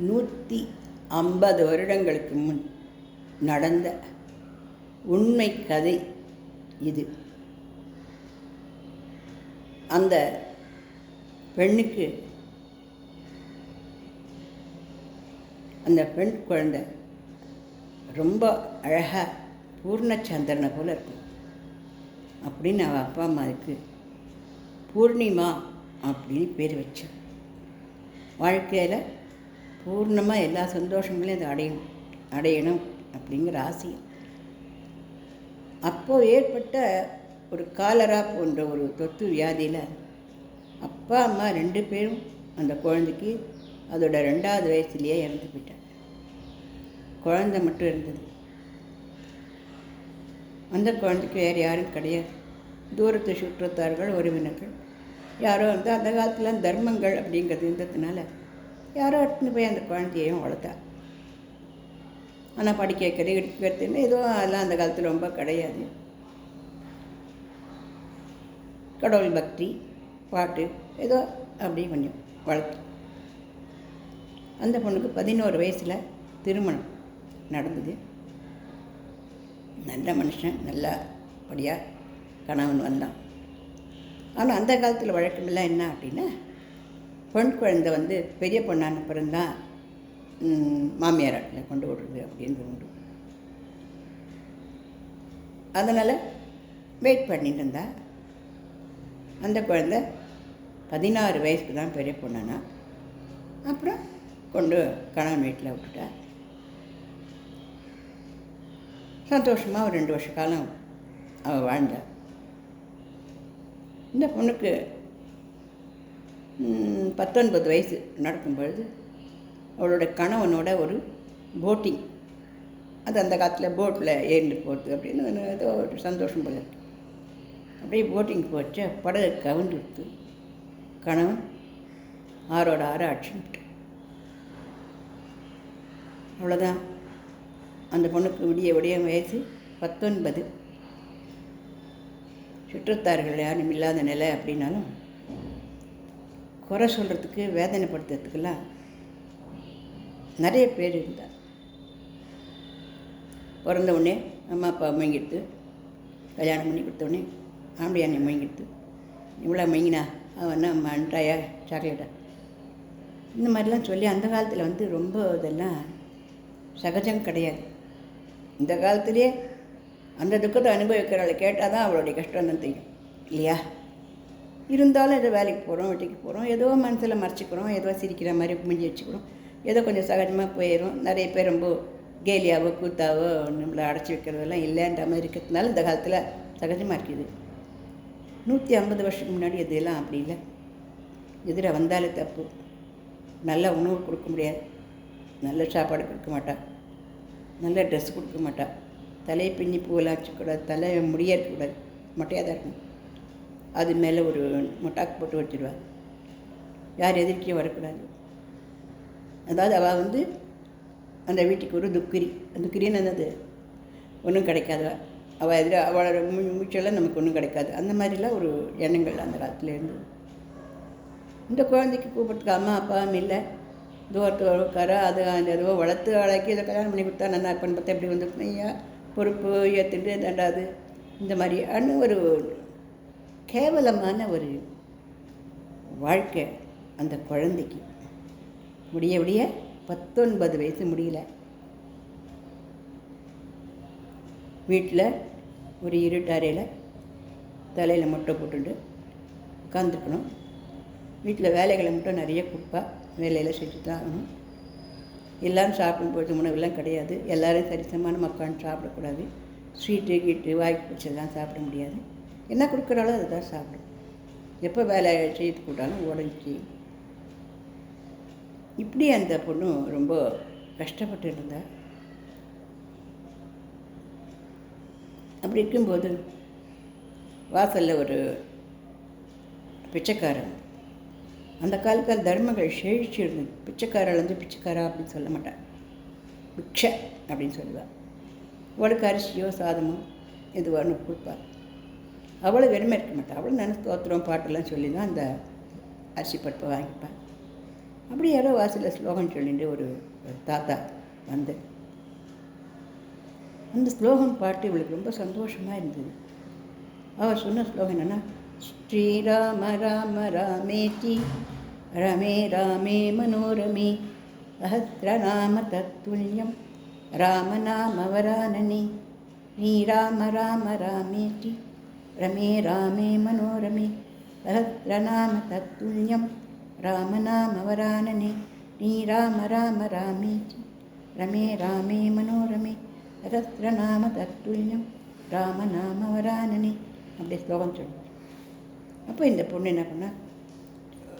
150 வருடங்களுக்கு முன் நடந்த உண்மை கதை இது. அந்த பெண்ணுக்கு அந்த பெண் குழந்தை ரொம்ப அழகாக பூர்ணச்சந்திரனை போல் இருக்கும் அப்படின்னு அவள் அப்பா அம்மாவுக்கு பூர்ணிமா அப்படின்னு பேர் வச்சான். வாழ்க்கையில் பூர்ணமாக எல்லா சந்தோஷங்களையும் அதை அடையணும் அப்படிங்கிற ஆசையம். அப்போது ஏற்பட்ட ஒரு காலரா போன்ற ஒரு தொத்து வியாதியில் அப்பா அம்மா 2 பேரும் அந்த குழந்தைக்கு அதோட 2வது வயசுலேயே இறந்து போயிட்டாங்க. குழந்தை மட்டும் இருந்தது. அந்த குழந்தைக்கு வேறு யாரும் கிடையாது. தூரத்து சுற்றத்தார்கள், உறவினர்கள் யாரோ வந்து அந்த காலத்தில் தர்மங்கள் அப்படிங்கிறது இருந்ததுனால யாரோ எடுத்துன்னு போய் அந்த குழந்தையையும் வளர்த்தா. ஆனால் படிக்க வைக்கிறதுன்னு எதுவும் அதெல்லாம் அந்த காலத்தில் ரொம்ப கிடையாது. கடவுள் பக்தி, பாட்டு ஏதோ அப்படி கொஞ்சம் வளர்த்து. அந்த பொண்ணுக்கு 11 வயசில் திருமணம் நடந்தது. நல்ல மனுஷன், நல்லபடியாக கணவன் வந்தான். ஆனால் அந்த காலத்தில் வழக்கமெல்லாம் என்ன அப்படின்னா, பெண் குழந்தை வந்து பெரிய பொண்ணான பிறந்தான் மாமியார் ஆட்டில் கொண்டு விடுறது அப்படின்னு உண்டு. அதனால் வெயிட் பண்ணிட்டு இருந்தா. அந்த குழந்தை 16 வயசுக்கு தான் பெரிய பொண்ணானா. அப்புறம் கொண்டு கணவன் வீட்டில் விட்டுட்டா. சந்தோஷமாக ஒரு 2 வருஷ காலம் அவள் வாழ்ந்தா. இந்த பொண்ணுக்கு 19 வயசு நடக்கும் பொழுது அவளோட கணவனோட ஒரு போட்டிங், அது அந்த காலத்தில் போட்டில் ஏறிட்டு போகிறது அப்படின்னு ஏதோ ஒரு சந்தோஷம் போல இருக்குது. அப்படியே போட்டிங் போச்சு. படகு கவுண்டு எடுத்து கணவன் 6 அடிச்சுட்டு. அவ்வளோதான். அந்த பொண்ணுக்கு விடிய வயசு 19. சுற்றத்தார்கள் யாரும் இல்லாத நிலை அப்படின்னாலும் குறை சொல்கிறதுக்கு, வேதனைப்படுத்துறதுக்கெல்லாம் நிறைய பேர் இருந்தார். பிறந்த உடனே அம்மா அப்பா மயங்கிடுத்து, கல்யாணம் பண்ணி கொடுத்தோடனே ஆம்படியானே மயங்கிடுத்து. இவ்வளோ மயங்கினா அவன் அம்மா அன்றாயா சாக்லேட்டா இந்த மாதிரிலாம் சொல்லி அந்த காலத்தில் வந்து ரொம்ப இதெல்லாம் சகஜம் கிடையாது. இந்த காலத்துலேயே அந்த துக்கத்தை அனுபவிக்கிறவளை கேட்டால் தான் அவளுடைய கஷ்டம் தான் தெரியும் இல்லையா? இருந்தாலும் ஏதோ வேலைக்கு போகிறோம், வீட்டுக்கு போகிறோம், ஏதோ மனசில் மறைச்சிக்கிறோம், ஏதோ சிரிக்கிற மாதிரி முடிஞ்சு வச்சுக்கிறோம், ஏதோ கொஞ்சம் சகஜமாக போயிடும். நிறைய பேர் ரொம்ப கேலியாவோ கூத்தாவோ நம்மளை அடைச்சி வைக்கிறதெல்லாம் இல்லைன்ற மாதிரி இருக்கிறதுனால இந்த காலத்தில் சகஜமாக இருக்குது. 150 வருஷத்துக்கு முன்னாடி இதெல்லாம் அப்படி இல்லை. எதிர வந்தாலே தப்பு. நல்ல உணவு கொடுக்க முடியாது, நல்ல சாப்பாடு கொடுக்க மாட்டா, நல்ல ட்ரெஸ் கொடுக்க மாட்டா, தலையை பின்னி பூவெல்லாம் வச்சுக்கூடாது, தலை முடிய இருக்கக்கூடாது, மொட்டையாக தான் இருக்கணும். அது மேலே ஒரு மொட்டாக்கு போட்டு வச்சுடுவாள். யார் எதிர்க்கையும் வரக்கூடாது. அதாவது அவள் வந்து அந்த வீட்டுக்கு ஒரு துக்கிரின்னு என்னது ஒன்றும் கிடைக்காதவ. அவள் அவளோட மூச்செல்லாம் நமக்கு ஒன்றும் கிடைக்காது. அந்த மாதிரிலாம் ஒரு எண்ணங்கள் அந்த காலத்தில் இருந்தது. இந்த குழந்தைக்கு கூப்பிட்றதுக்கு அம்மா அப்பாவும் இல்லை. தூரத்து உட்கார அது அந்த எதுவோ வளர்த்து அழகி இதை கல்யாணம் பண்ணி கொடுத்தா நல்லா இருப்பான்னு பார்த்தா எப்படி வந்துருக்கணும். ஐயா பொறுப்பு ஏற்றுட்டு தண்டாது இந்த மாதிரி ஒரு கேவலமான ஒரு வாழ்க்கை அந்த குழந்தைக்கு. விடிய 19 வயசு முடியல. வீட்டில் ஒரு இருட்டறையில் தலையில் முட்டை போட்டுட்டு உட்காந்துருக்கணும். வீட்டில் வேலைகளை மட்டும் நிறைய கொடுப்பா, வேலையில் செஞ்சு தான் ஆகணும். எல்லோரும் சாப்பிடும்போது உணவுலாம் கிடையாது. எல்லோரும் சரிசமான மக்கள் சாப்பிடக்கூடாது. ஸ்வீட்டு கீட்டு வாய்க்கு பிடிச்சதெல்லாம் சாப்பிட முடியாது. என்ன கொடுக்குறாலோ அதை தான் சாப்பிடும். எப்போ வேலை செய்து கூட்டாலும் உடஞ்சி. இப்படி அந்த பொண்ணு ரொம்ப கஷ்டப்பட்டு இருந்தா. அப்படி இருக்கும்போது வாசலில் ஒரு பிச்சைக்காரன். அந்த காலத்தில் தர்மங்கள் செழிச்சு இருந்தது. பிச்சைக்காரள் வந்து பிச்சைக்காரா அப்படின்னு சொல்ல மாட்டாள், பிக்ஷை அப்படின்னு சொல்லுவாள். அவளுக்கு அரிசியோ சாதமோ எதுவான்னு கொடுப்பாள். அவ்வளோ வெறுமை இருக்க மாட்டாள். அவளும் நினைச்சு தோத்திரம் பாட்டெல்லாம் சொல்லி தான் அந்த அரிசி பருப்பை வாங்கிப்பாள். அப்படி யாரோ வாசலில் ஸ்லோகம் சொல்லிட்டு ஒரு தாத்தா வந்து அந்த ஸ்லோகம் பாட்டு இவளுக்கு ரொம்ப சந்தோஷமாக இருந்தது. அவர் சொன்ன ஸ்லோகம் என்னென்னா, ஸ்ரீராம ராம ராமேதி ரமே ராமே மனோரமே சஹஸ்ரநாம தத்துல்யம் ராமநாமவரானனே ஸ்ரீராம ராம ராமேதி ரமே ராமே மனோரமே சஹஸ்ரநாம தத்துல்யம் ராமநாமவரானனே ஸ்ரீராம ராம ராமேதி ரமே ராமே மனோரமே சஹஸ்ரநாம தத்துல்யம் ராமநாமவரானனே அப்படி ஸ்லோகம் சொல்லுவார். அப்போ இந்த பொண்ணு என்ன பண்ணா,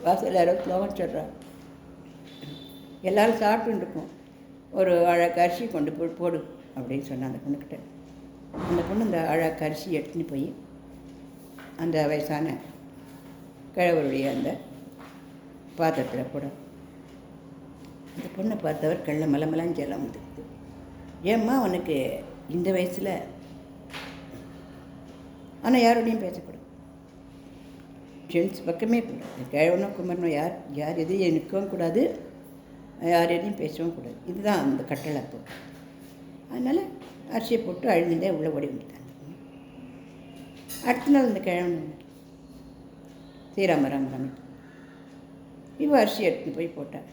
வாசல் யாரோ ஸ்லோகம் சொல்கிறா, எல்லோரும் சாப்பிட்டுன்னு இருக்கோம், ஒரு அழகு அரிசி கொண்டு போய் போடு அப்படின்னு சொன்னான் அந்த பொண்ணுக்கிட்ட. அந்த பொண்ணு இந்த அழகு அரிசி எடுத்துன்னு போய் அந்த வயசான கிழவருடைய அந்த பாத்திரத்தில் போட. அந்த பொண்ணை பார்த்தவர் கள்ள மலமலான்னு ஜலம் வந்துடுது. ஏம்மா உனக்கு இந்த வயசில், ஆனால் யாரோடையும் பேசக்கூடாது, ஜென்ஸ் பக்கமே கூடாது, கிழவனோ குமரனோ யார் எதையும் நிற்கவும் கூடாது, யார் எதையும் பேசவும் கூடாது. இதுதான் அந்த கட்டளை. அப்போ அதனால் அரிசியை போட்டு அழுதுண்டே உள்ளே ஓடி வந்துட்டாங்க. அடுத்த நாள் இந்த கிழவன் ஸ்ரீராம ராம ராம இவ அரிசி எடுத்துன்னு போய் போட்டார்.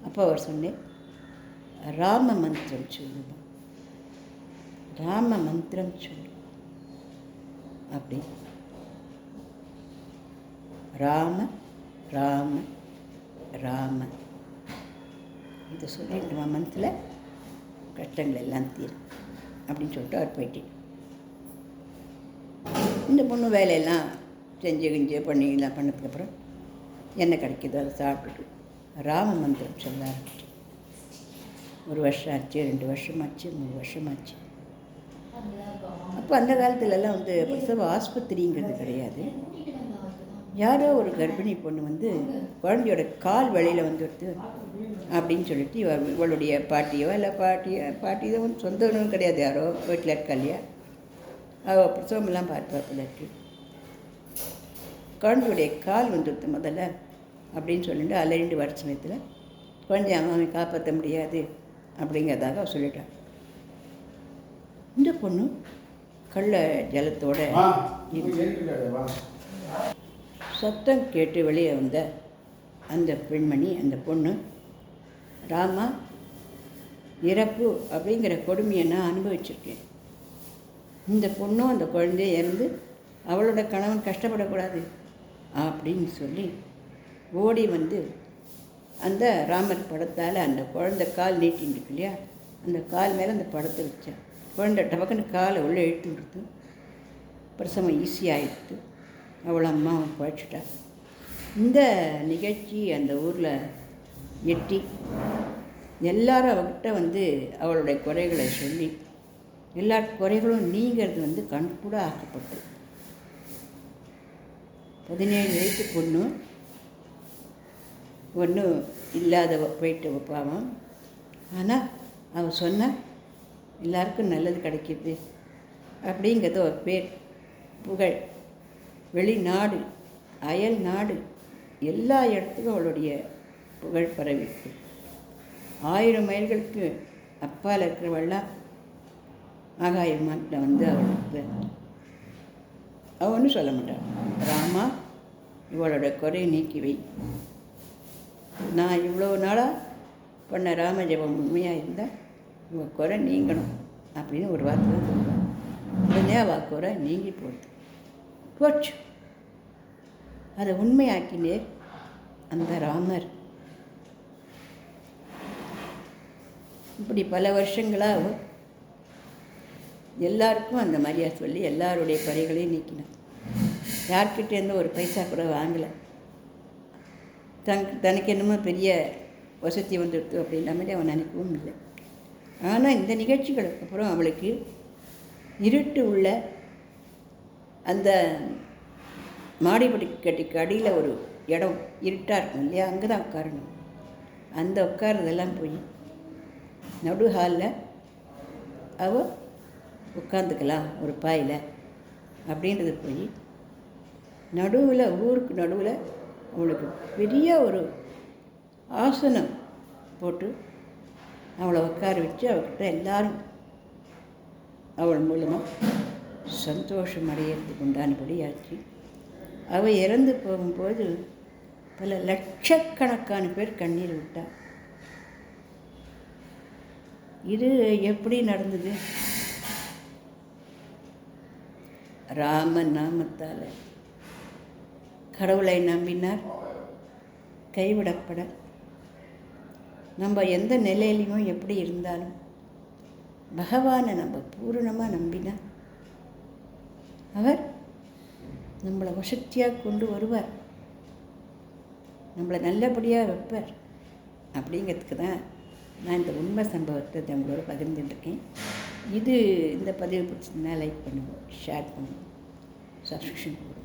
அப்போ அவர் சொன்னேன், ராம மந்திரம் சொல்லுமா, ராம மந்திரம் சொல்லு அப்படி. ராம ராம ராம இதை சொல்லிட்டு மந்தில் கஷ்டங்கள் எல்லாம் தீரும் அப்படின்னு சொல்லிட்டு அவர் போயிட்டு, இந்த பொண்ணு வேலையெல்லாம் செஞ்சு பண்ணி எல்லாம் பண்ணதுக்கப்புறம் என்ன கிடைக்கிதோ அதை சாப்பிட்டுட்டு ராம மந்திரம் சொல்ல ஆரம்பிச்சு. 1 வருஷம் ஆச்சு, 2 வருஷமாச்சு, 3 வருஷமாச்சு. அப்போ அந்த காலத்துலலாம் வந்து பிரசவ ஆஸ்பத்திரிங்கிறது கிடையாது. யாரோ ஒரு கர்ப்பிணி பொண்ணு வந்து குழந்தையோட கால் வழியில் வந்துடுது அப்படின்னு சொல்லிட்டு இவளுடைய பாட்டியோ இல்லை பாட்டியோ வந்து சொந்தம் கிடையாது, யாரோ வீட்டில் இருக்கா இல்லையா, அவள் பிரசவமெல்லாம் பார்ப்பாப்பில் இருக்கு. குழந்தையுடைய கால் வந்துடுது முதல்ல அப்படின்னு சொல்லிட்டு அலறிண்டு வர சமயத்தில் குழந்தைய அம்மாவை காப்பாற்ற முடியாது அப்படிங்கிறதாக அவள் சொல்லிட்டாள். இந்த பொண்ணு கள்ள ஜலத்தோட சத்தம் கேட்டு வெளியே வந்த அந்த பெண்மணி, அந்த பொண்ணு, ராமா, இறப்பு அப்படிங்கிற கொடுமையை நான் அனுபவிச்சிருக்கேன். இந்த பொண்ணும் அந்த குழந்தைய இறந்து அவளோட கணவன் கஷ்டப்படக்கூடாது அப்படின்னு சொல்லி ஓடி வந்து அந்த ராமர் படத்தால் அந்த குழந்தை கால் நீட்டின்னு இருக்கு இல்லையா, அந்த கால் மேலே அந்த படத்தை வச்சேன். குழந்தை டபக்குன்னு காலை உள்ளே இழுத்து கொடுத்து பிரசவம் ஈஸியாகிடுது. அவளை அம்மா அவன் குழைச்சிட்டா. இந்த நிகழ்ச்சி அந்த ஊரில் எட்டி எல்லாரும் அவகிட்ட வந்து அவளுடைய குறைகளை சொல்லி எல்லா குறைகளும் நீங்கிறது வந்து கண்கூட ஆக்கப்பட்டு 17 வயசு பொண்ணு ஒன்றும் இல்லாத போயிட்டு பாவம். ஆனால் அவள் சொன்ன எல்லாருக்கும் நல்லது கிடைக்கிது அப்படிங்கிறத ஒரு பேர் புகழ் வெளிநாடு அயல் நாடு எல்லா இடத்துக்கும் அவளுடைய புகழ் பரவிட்டு 1000 மைல்களுக்கு அப்பால் இருக்கிறவெல்லாம் ஆகாயமாட்டில் வந்து அவளுக்கு அவன்னு சொல்ல மாட்டாள், ராமா இவளோட குறையை நீக்கி வை, நான் இவ்வளோ நாளாக பண்ண ராம ஜபம் உண்மையாக இருந்தால் இவள் குறை நீங்கணும் அப்படின்னு ஒரு வார்த்தை தான் சொல்லுவாள். உடனே அவள் குறை நீங்கி போச்சு. அதை உண்மையாக்கினே அந்த ராமர். இப்படி பல வருஷங்களாக எல்லாருக்கும் அந்த மாதிரியாக சொல்லி எல்லாருடைய குறைகளையும் நீக்கினான். யார்கிட்டேருந்து ஒரு பைசா கூட வாங்கலை. தனக்கு என்னமோ பெரிய வசதி வந்துடுது அப்படின்ற மாதிரி அவன் நினைக்கவும் இல்லை. ஆனால் இந்த நிகழ்ச்சிகளுக்கு அப்புறம் அவளுக்கு இருட்டு உள்ள அந்த மாடிப்படிக்கட்டுக்கு அடியில் ஒரு இடம் இருட்டாக இருக்கும் இல்லையா, அங்கே தான் உட்காரணும். அந்த உட்காரதெல்லாம் போய் நடு ஹாலில் அவள் உட்காந்துக்கலாம் ஒரு பாயில் அப்படின்றது போய் நடுவில் ஊருக்கு நடுவில் அவளுக்கு பெரிய ஒரு ஆசனம் போட்டு அவளை உட்கார வச்சு அவகிட்ட எல்லாரும் அவள் மூலமாக சந்தோஷம் அடையிறதுக்கு உண்டானபடி ஆச்சு. அவள் இறந்து போகும்போது பல லட்சக்கணக்கான பேர் கண்ணீர் விட்டாள். இது எப்படி நடந்தது? ராம நாமத்தால் கடவுளை நம்பினார், கைவிடப்பட. நம்ம எந்த நிலையிலையும் எப்படி இருந்தாலும் பகவானை நம்ம பூரணமாக நம்பினா அவர் நம்மளை வசதியாக கொண்டு வருவார், நம்மளை நல்லபடியாக வைப்பார். அப்படிங்கிறதுக்கு தான் நான் இந்த உண்மை சம்பவத்தை உங்களோட பகிர்ந்துட்டுருக்கேன். இந்த பதிவு பிடிச்சதுன்னா லைக் பண்ணுவோம், ஷேர் பண்ணுவோம், சப்ஸ்கிரிப்ஷன் பண்ணுவோம்.